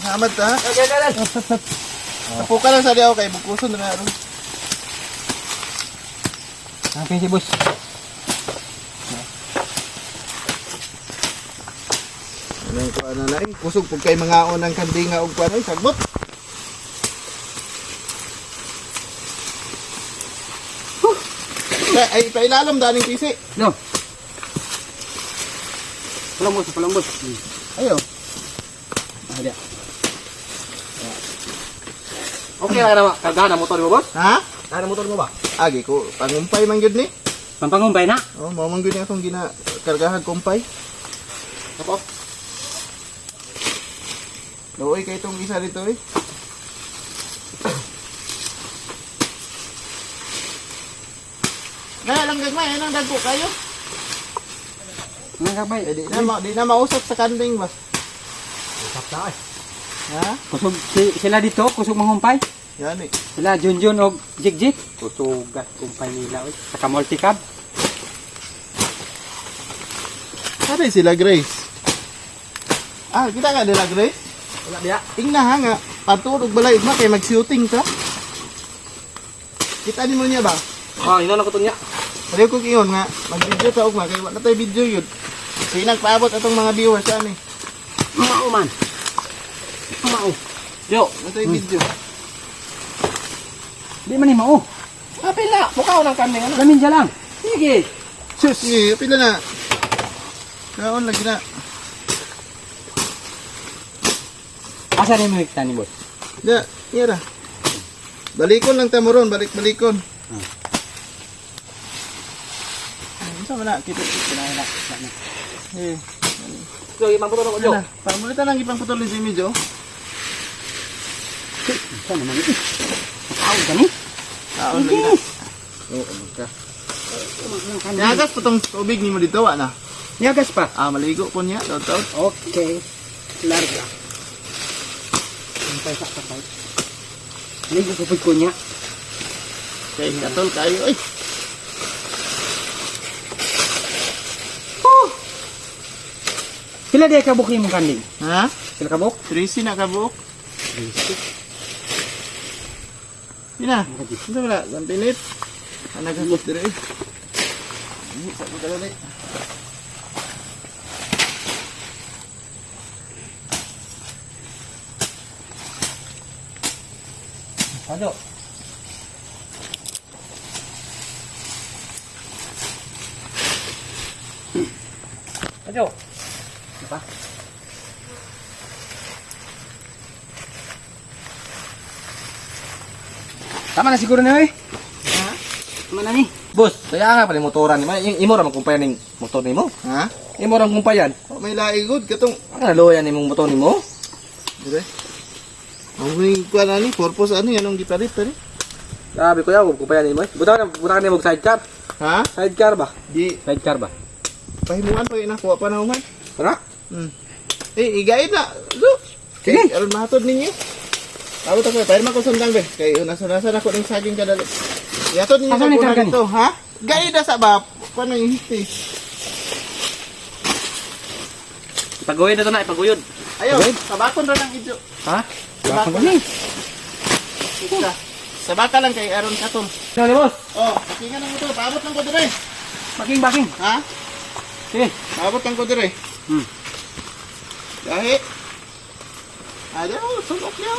Hamad ta. Okay. Tapuka lang sa diaw kay bukuson na ron. Okay si boss. Anong kuha na lang, kusog pag kay mga unang kandinga og kuha na, sagbot. Ay, pailalam daning pisi. No. Pulang boss. Ayo. Ada. Okay lang naman. Kargahan ang motor mo, boss? Ha? Kargahan ang motor mo ba? Agi ko, pangumpay man gyud ni. Pampangumpay na? Oh, mao man gyud ni akong kargahan kumpay. Opo. Luoy kay itong isa dito eh. Kaya lang gagmay, anong dagko kayo? Nga kabay. Eh, di na mausap sa kanding ba? Usap na eh. Ha? Kusog sila dito, kusog mangumpay. Yan eh. Sila Junjun o Jigjig. Kusugat kumpay nila. Saka multicab. Ano sila Grace? Ah, kita ka nila Grace? Wala dia. Tingnan ha nga, patulog balay ma kay mag-shooting ka. Kita nimo niya ba? Ah, ina na ko niya. Pareho ko kingon nga, mag-video ta og ma kay wala tay video yun. Kay nagpaabot atong mga viewers ani. Mao man. Mao. Yo, Wala tay video. di man ni mao. Pila, mukha nang kanding ano. Lamin dyan lang. Sige. Sus, sige, pila na. Kaon lagi na. Asa rin mo hikta ni boss? Da, iya ra. Balikon lang ta mo ron, balik-balikon. Sa mana kita na. Eh, So, imang puto ko, Jo. ano? Para mo lang ipang putol ni Jimmy Jo. Saan naman ito? Makaawag ka ni? Kaon lagi na. Oo, ka. Nagas patong tubig ni mo dito, na. Niagas pa. Ah, maligo po niya, taot. Okay. Larga. Sampai sa kapay. Ligo kapag ko niya. Kay katol kayo, ay. Sila dia kabuk ni mong kanding. Ha? Sila kabuk? Tracy na kabuok. Ina, ito wala, 1 minute. Nagagos dire. Ini sa ko dali. Ayo. Ayo. Apa? Tama na siguro na eh. Ha? Tama na ni. Boss, kaya nga pala motoran ni. Imo ra man kumpayan ning motor nimo. Ha? Imo ra kumpayan. Oh, may laigod katong Ang loyan nimong motor nimo. dire. Ang may kuan ani, purpose ani anong gipalit tani? Grabe ko yaw kumpayan nimo. Butakan nimo sidecar. Ha? Sidecar ba? Di Sidecar ba? pahimuan pa ina kuha pa na human. Tara. Eh, igaid na. Zo. Sige. Aron mahatod ninyo. Tawag ako, pero makusundang be. Kay nasa ako ng saging kadali. Yatod ninyo Asan sa ni kuna karga ni? dito, ha? Gaid na sa ba? Paano yung hiti? Ipaguyod na to na, ipaguyod. Ayaw, Gaid? sabakon rin ang idyo. Ha? Sabakon. Bakit ni? Isa. Sabaka lang kay Aron Katon. Sige, boss. Oh, pakingan lang ito. Paabot lang ko dire. Baking. Ha? Sige. Paabot lang ko dire. Hmm. Dahil. Ayaw, sulok niyo.